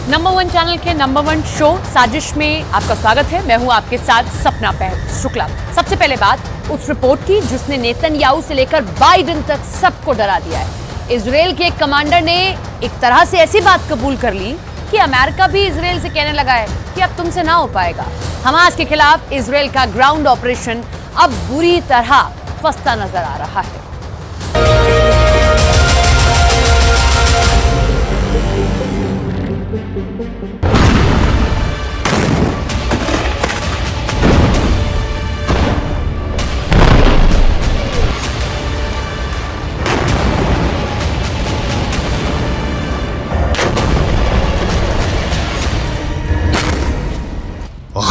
Number one channel के number one show साजिश में आपका स्वागत है। मैं हूं आपके साथ सपना शुक्ला। सबसे पहले बात उस रिपोर्ट की जिसने नेतन्याहू से लेकर बाइडेन तक सबको डरा दिया है। इजराइल के एक कमांडर ने एक तरह से ऐसी बात कबूल कर ली कि अमेरिका भी इजराइल से कहने लगा है कि अब तुमसे ना हो पाएगा। हमास के खिलाफ इजराइल का ग्राउंड ऑपरेशन अब बुरी तरह फंसता नजर आ रहा है।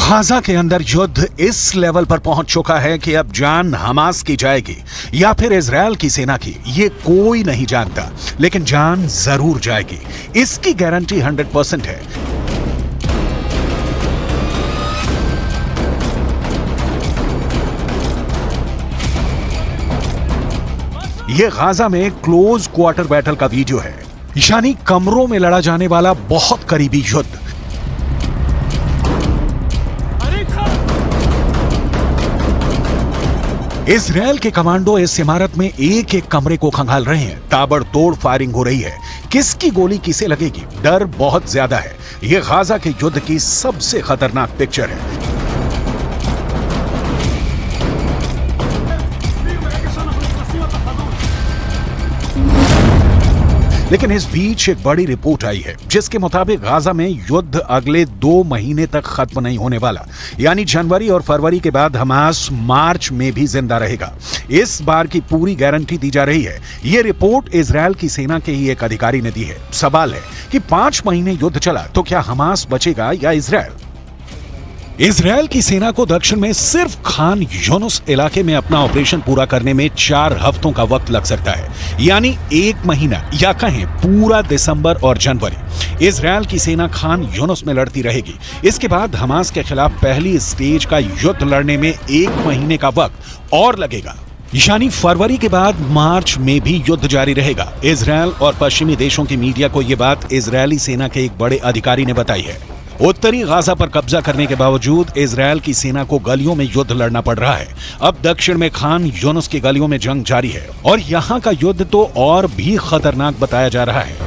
गाजा के अंदर युद्ध इस लेवल पर पहुंच चुका है कि अब जान हमास की जाएगी या फिर इजराइल की सेना की, ये कोई नहीं जानता, लेकिन जान जरूर जाएगी, इसकी गारंटी 100% है। ये गाजा में क्लोज क्वार्टर बैटल का वीडियो है, यानी कमरों में लड़ा जाने वाला बहुत करीबी युद्ध। इजराइल के कमांडो इस इमारत में एक एक कमरे को खंगाल रहे हैं। ताबड़तोड़ फायरिंग हो रही है। किसकी गोली किसे लगेगी, डर बहुत ज्यादा है। यह गाजा के युद्ध की सबसे खतरनाक पिक्चर है। लेकिन इस बीच एक बड़ी रिपोर्ट आई है जिसके मुताबिक गाजा में युद्ध अगले 2 महीने तक खत्म नहीं होने वाला, यानी जनवरी और फरवरी के बाद हमास मार्च में भी जिंदा रहेगा। इस बार की पूरी गारंटी दी जा रही है। यह रिपोर्ट इजराइल की सेना के ही एक अधिकारी ने दी है। सवाल है कि 5 महीने युद्ध चला तो क्या हमास बचेगा या इजराइल? इजराइल की सेना को दक्षिण में सिर्फ खान यूनुस इलाके में अपना ऑपरेशन पूरा करने में 4 हफ्तों का वक्त लग सकता है, यानी 1 महीना या कहें पूरा दिसंबर और जनवरी इजराइल की सेना खान यूनुस में लड़ती रहेगी। इसके बाद हमास के खिलाफ पहली स्टेज का युद्ध लड़ने में 1 महीने का वक्त और लगेगा, यानी फरवरी के बाद मार्च में भी युद्ध जारी रहेगा। इजराइल और पश्चिमी देशों की मीडिया को यह बात इजरायली सेना के एक बड़े अधिकारी ने बताई है। उत्तरी गाजा पर कब्जा करने के बावजूद इजराइल की सेना को गलियों में युद्ध लड़ना पड़ रहा है। अब दक्षिण में खान यूनुस की गलियों में जंग जारी है और यहां का युद्ध तो और भी खतरनाक बताया जा रहा है।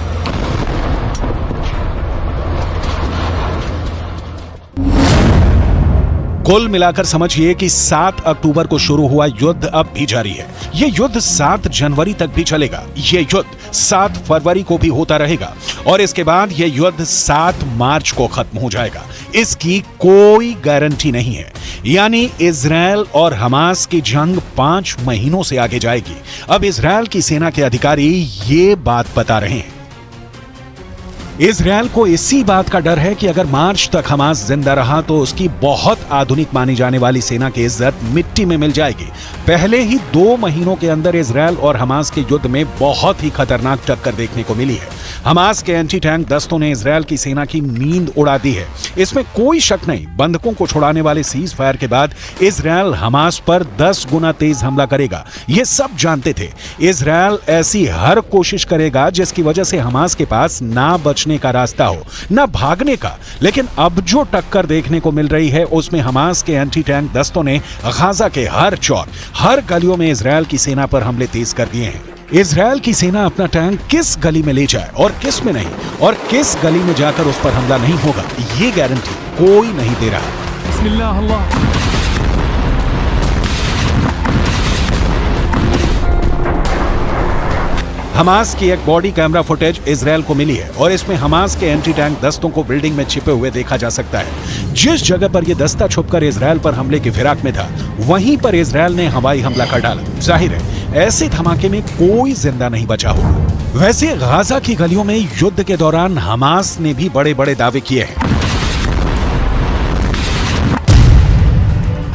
कुल मिलाकर समझिए कि 7 अक्टूबर को शुरू हुआ युद्ध अब भी जारी है। यह युद्ध 7 जनवरी तक भी चलेगा। यह युद्ध 7 फरवरी को भी होता रहेगा और इसके बाद यह युद्ध 7 मार्च को खत्म हो जाएगा। इसकी कोई गारंटी नहीं है, यानी इजराइल और हमास की जंग 5 महीनों से आगे जाएगी। अब इजराइल की सेना के अधिकारी ये बात बता रहे हैं। इजराइल को इसी बात का डर है कि अगर मार्च तक हमास जिंदा रहा तो उसकी बहुत आधुनिक मानी जाने वाली सेना की इज्जत मिट्टी में मिल जाएगी। पहले ही 2 महीनों के अंदर इजराइल और हमास के युद्ध में बहुत ही खतरनाक टक्कर देखने को मिली है। हमास के एंटी टैंक दस्तों ने इजराइल की सेना की नींद उड़ा दी है, इसमें कोई शक नहीं। बंधकों को छुड़ाने वाले सीज फायर के बाद इजराइल हमास पर 10 गुना तेज हमला करेगा, ये सब जानते थे। इजराइल ऐसी हर कोशिश करेगा जिसकी वजह से हमास के पास ना बचने का रास्ता हो, ना भागने का। लेकिन अब जो टक्कर देखने को मिल रही है उसमें हमास के एंटी टैंक दस्तों ने गाजा के हर चौर, हर गलियों में इजराइल की सेना पर हमले तेज कर दिए हैं। इजराइल की सेना अपना टैंक किस गली में ले जाए और किस में नहीं, और किस गली में जाकर उस पर हमला नहीं होगा, ये गारंटी कोई नहीं दे रहा। बिस्मिल्लाह अल्लाह। हमास की एक बॉडी कैमरा फुटेज इजराइल को मिली है और इसमें हमास के एंटी टैंक दस्तों को बिल्डिंग में छिपे हुए देखा जा सकता है। जिस जगह पर यह दस्ता छुपकर इजराइल पर हमले की फिराक में था, वहीं पर इजराइल ने हवाई हमला कर डाला। जाहिर है ऐसे धमाके में कोई जिंदा नहीं बचा होगा। वैसे गाजा की गलियों में युद्ध के दौरान हमास ने भी बड़े बड़े दावे किए हैं।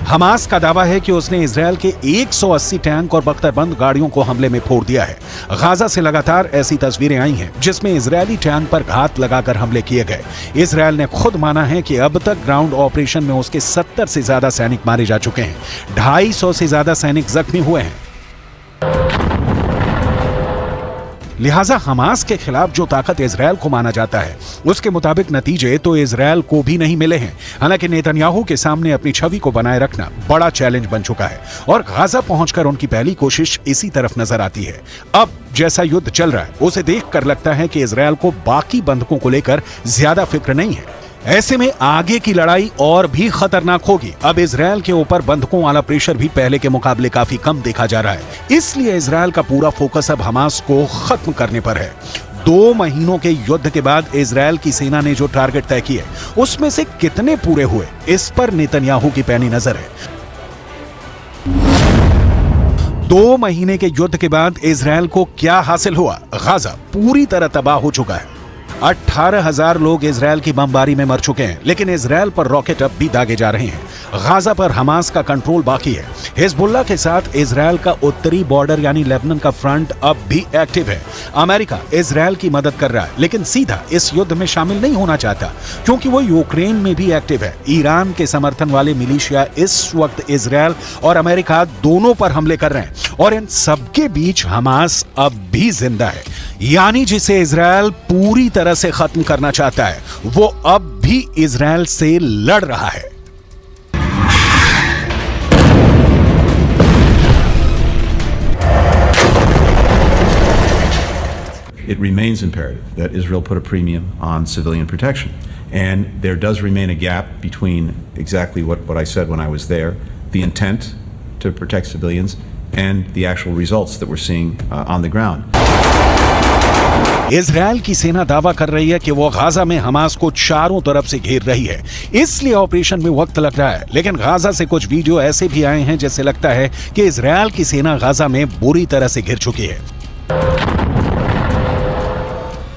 हमास का दावा है कि उसने इजराइल के 180 टैंक और बख्तरबंद गाड़ियों को हमले में फोड़ दिया है। गाजा से लगातार ऐसी तस्वीरें आई हैं जिसमें इजरायली टैंक पर घात लगाकर हमले किए गए। इजराइल ने खुद माना है कि अब तक ग्राउंड ऑपरेशन में उसके 70 से ज्यादा सैनिक मारे जा चुके हैं, 250 से ज्यादा सैनिक जख्मी हुए हैं। लिहाजा हमास के खिलाफ जो ताकत इजरायल को माना जाता है उसके मुताबिक नतीजे तो इजरायल को भी नहीं मिले हैं। हालांकि नेतन्याहू के सामने अपनी छवि को बनाए रखना बड़ा चैलेंज बन चुका है और गाजा पहुंचकर उनकी पहली कोशिश इसी तरफ नजर आती है। अब जैसा युद्ध चल रहा है उसे देखकर लगता है कि इजरायल को बाकी बंधकों को लेकर ज्यादा फिक्र नहीं है। ऐसे में आगे की लड़ाई और भी खतरनाक होगी। अब इजरायल के ऊपर बंधकों वाला प्रेशर भी पहले के मुकाबले काफी कम देखा जा रहा है। इसलिए इजरायल का पूरा फोकस अब हमास को खत्म करने पर है। 2 महीनों के युद्ध के बाद इजरायल की सेना ने जो टारगेट तय किए उसमें से कितने पूरे हुए, इस पर नेतन्याहू की पैनी नजर है। 2 महीने के युद्ध के बाद इजरायल को क्या हासिल हुआ? गाजा पूरी तरह तबाह हो चुका है। 18,000 लोग इजरायल की बमबारी में मर चुके हैं, लेकिन इजरायल पर रॉकेट अब भी दागे जा रहे हैं। गाजा पर हमास का कंट्रोल बाकी है। हिजबुल्लाह के साथ इजरायल का उत्तरी बॉर्डर यानी लेबनान का फ्रंट अब भी एक्टिव है। अमेरिका इजरायल की मदद कर रहा है, लेकिन सीधा इस युद्ध में शामिल नहीं होना चाहता क्योंकि वो यूक्रेन में भी एक्टिव है। ईरान के समर्थन वाले मिलिशिया इस वक्त इजरायल और अमेरिका दोनों पर हमले कर रहे हैं और इन सबके बीच हमास अब भी जिंदा है, यानी जिसे इजरायल पूरी तरह से खत्म करना चाहता है वो अब भी इजरायल से लड़ रहा है। It remains imperative that Israel put a premium on civilian protection. And there does remain a gap between exactly what I said when I was there, the intent to protect civilians, and the actual results that we're seeing on the ground. Israel की सेना दावा कर रही है कि वो Gaza में Hamas को चारों तरफ से घेर रही है, इसलिए ऑपरेशन में वक्त लग रहा है। लेकिन गाजा से कुछ वीडियो ऐसे भी आए हैं जैसे लगता है कि इजरायल की सेना गाजा में बुरी तरह से घिर चुकी है।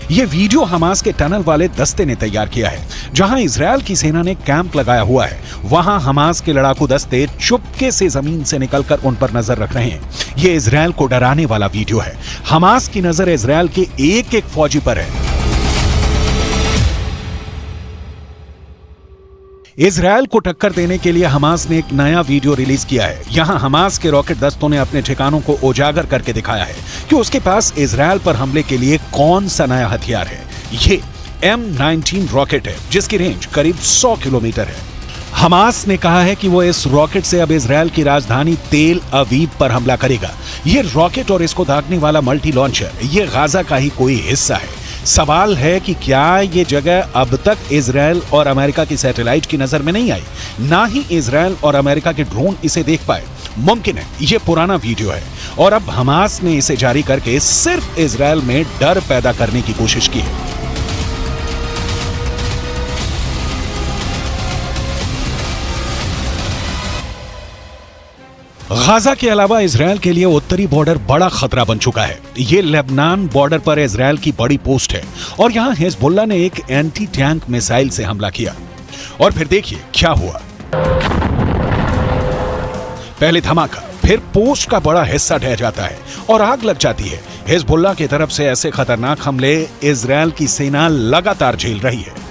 ये वीडियो हमास के टनल वाले दस्ते ने तैयार किया है, जहां इजरायल की सेना ने कैंप लगाया हुआ है। वहां हमास के लड़ाकू दस्ते चुपके से जमीन से निकलकर उन पर नजर रख रहे हैं। ये इजरायल को डराने वाला वीडियो है। हमास की नजर इजरायल के एक एक फौजी पर है। इजरायल को टक्कर देने के लिए हमास ने एक नया वीडियो रिलीज किया है। यहां हमास के रॉकेट दस्तों ने अपने ठिकानों को उजागर करके दिखाया है कि उसके पास इजरायल पर हमले के लिए कौन सा नया हथियार है। ये M19 रॉकेट है जिसकी रेंज करीब 100 किलोमीटर है। हमास ने कहा है कि वो इस रॉकेट से अब इजरायल की राजधानी तेल अवीव पर हमला करेगा। ये रॉकेट और इसको दागने वाला मल्टी लॉन्चर ये गाजा का ही कोई हिस्सा है। सवाल है कि क्या ये जगह अब तक इजरायल और अमेरिका की सैटेलाइट की नजर में नहीं आई, ना ही इजरायल और अमेरिका के ड्रोन इसे देख पाए। मुमकिन है ये पुराना वीडियो है और अब हमास ने इसे जारी करके सिर्फ इजरायल में डर पैदा करने की कोशिश की है। गाजा के अलावा इजरायल के लिए उत्तरी बॉर्डर बड़ा खतरा बन चुका है। ये लेबनान बॉर्डर पर इजरायल की बड़ी पोस्ट है और यहां हिजबुल्लाह ने एक एंटी टैंक मिसाइल से हमला किया और फिर देखिए क्या हुआ। पहले धमाका, फिर पोस्ट का बड़ा हिस्सा ढह जाता है और आग लग जाती है। हिजबुल्लाह की तरफ से ऐसे खतरनाक हमले इजरायल की सेना लगातार झेल रही है।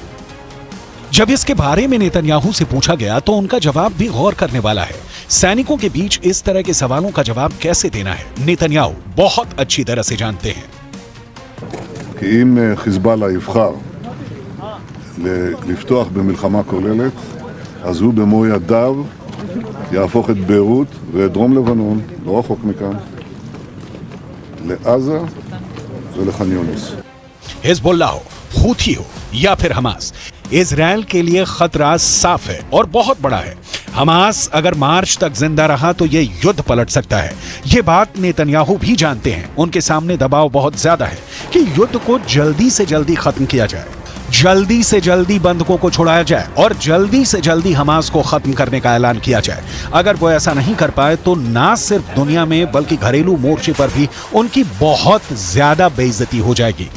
जब इसके बारे में नेतन्याहू से पूछा गया तो उनका जवाब भी गौर करने वाला है। सैनिकों के बीच इस तरह के सवालों का जवाब कैसे देना है, नेतन्याहू बहुत अच्छी तरह से जानते हैं। כי אם חיזבאללה יבחר לפתוח במלחמה כוללת, אז הוא במו ידיו יהפוך את ביירות ואת דרום לבנון, לא רחוק מכאן, לעזה ולח'אן יונס. हिजबुल्लाह हो, हूथी हो या फिर हमास, इजरायल के लिए खतरा साफ है और बहुत बड़ा है। हमास अगर मार्च तक जिंदा रहा तो ये युद्ध पलट सकता है। ये बात नेतन्याहू भी जानते हैं। उनके सामने दबाव बहुत ज्यादा है कि युद्ध को जल्दी से जल्दी खत्म किया जाए, जल्दी से जल्दी बंधकों को छुड़ाया जाए और जल्दी से जल्दी हमास को खत्म करने का ऐलान किया जाए। अगर वो ऐसा नहीं कर पाए तो ना सिर्फ दुनिया में बल्कि घरेलू मोर्चे पर भी उनकी बहुत ज्यादा बेइज्जती हो जाएगी।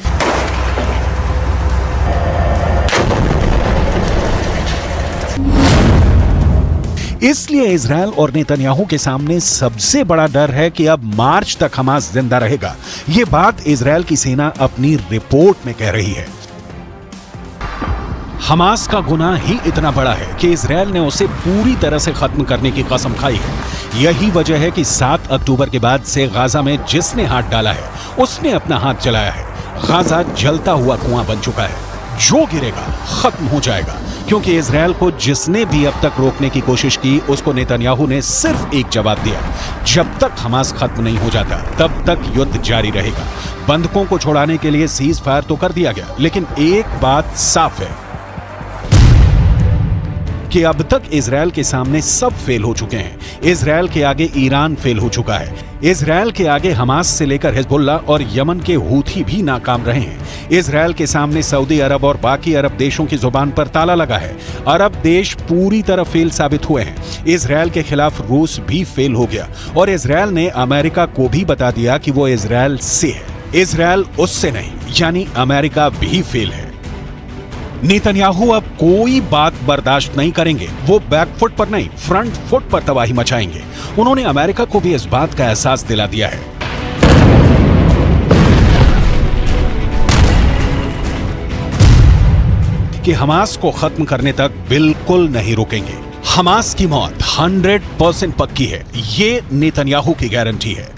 इसलिए इजरायल और नेतन्याहू के सामने सबसे बड़ा डर है कि अब मार्च तक हमास जिंदा रहेगा। ये बात इजरायल की सेना अपनी रिपोर्ट में कह रही है। हमास का गुनाह ही इतना बड़ा है कि इजरायल ने उसे पूरी तरह से खत्म करने की कसम खाई है। यही वजह है कि 7 अक्टूबर के बाद से गाजा में जिसने हाथ डाला है उसने अपना हाथ जलाया है। गाजा जलता हुआ कुआं बन चुका है, जो गिरेगा खत्म हो जाएगा, क्योंकि इजरायल को जिसने भी अब तक रोकने की कोशिश की उसको नेतन्याहू ने सिर्फ एक जवाब दिया, जब तक हमास खत्म नहीं हो जाता तब तक युद्ध जारी रहेगा। बंधकों को छुड़ाने के लिए सीज फायर तो कर दिया गया, लेकिन एक बात साफ है कि अब तक इजरायल के सामने सब फेल हो चुके हैं। इजरायल के आगे ईरान फेल हो चुका है, इजरायल के आगे हमास से लेकर हिजबुल्ला और यमन के हूथी भी नाकाम रहे हैं। इजरायल के सामने सऊदी अरब और बाकी अरब देशों की जुबान पर ताला लगा है। अरब देश पूरी तरह फेल साबित हुए हैं। इजरायल के खिलाफ रूस भी फेल हो गया और इजरायल ने अमेरिका को भी बता दिया कि वो इजरायल से है, इजरायल उससे नहीं, यानी अमेरिका भी फेल है। नेतन्याहू अब कोई बात बर्दाश्त नहीं करेंगे। वो बैकफुट पर नहीं, फ्रंट फुट पर तबाही मचाएंगे। उन्होंने अमेरिका को भी इस बात का एहसास दिला दिया है। कि हमास को खत्म करने तक बिल्कुल नहीं रुकेंगे। हमास की मौत 100% पक्की है, ये नेतन्याहू की गारंटी है।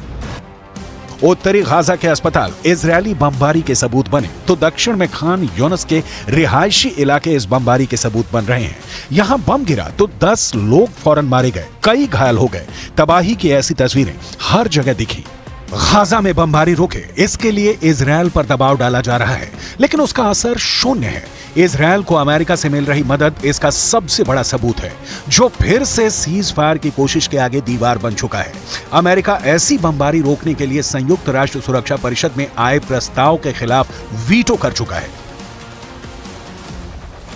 उत्तरी गाजा के अस्पताल इजरायली बमबारी के सबूत बने तो दक्षिण में खान यूनिस के रिहायशी इलाके इस बमबारी के सबूत बन रहे हैं। यहां बम गिरा तो 10 लोग फौरन मारे गए, कई घायल हो गए। तबाही की ऐसी तस्वीरें हर जगह दिखी। गाजा में बमबारी रोके, इसके लिए इजरायल पर दबाव डाला जा रहा है, लेकिन उसका असर शून्य है। इजरायल को अमेरिका से मिल रही मदद इसका सबसे बड़ा सबूत है, जो फिर से सीज फायर की कोशिश के आगे दीवार बन चुका है। अमेरिका ऐसी बमबारी रोकने के लिए संयुक्त राष्ट्र सुरक्षा परिषद में आए प्रस्ताव के खिलाफ वीटो कर चुका है।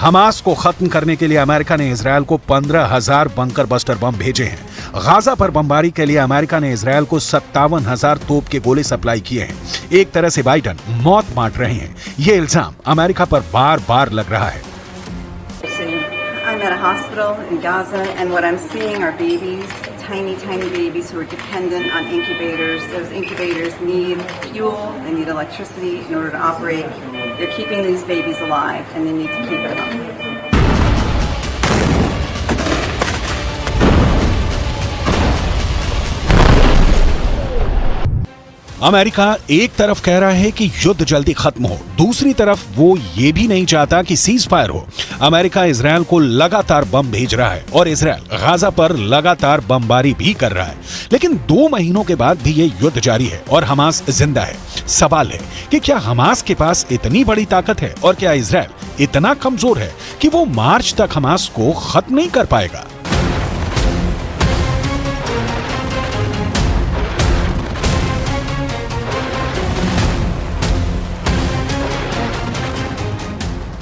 हमास को खत्म करने के लिए अमेरिका ने इजरायल को 15,000 बंकर बस्टर बम भेजे हैं। गाजा पर बमबारी के लिए अमेरिका ने इजरायल को 57,000 तोप के गोले सप्लाई किए हैं। एक तरह से बाइडन मौत बांट रहे हैं। ये इल्जाम अमेरिका पर बार बार लग रहा है। I'm at a hospital in Gaza, and what I'm seeing are babies, tiny babies who are dependent on incubators. Those incubators need fuel, they need electricity in order to operate. They're keeping these babies alive, and they need to keep it up. America एक तरफ कह रहा है कि युद्ध जल्दी खत्म हो, दूसरी तरफ वो ये भी नहीं चाहता कि सीज फायर हो। अमेरिका इजरायल को लगातार बम भेज रहा है और इजरायल गाजा पर लगातार बमबारी भी कर रहा है, लेकिन 2 महीनों के बाद भी ये युद्ध जारी है और हमास जिंदा है। सवाल है कि क्या हमास के पास इतनी बड़ी ताकत है और क्या इजरायल इतना कमजोर है कि वो मार्च तक हमास को खत्म नहीं कर पाएगा?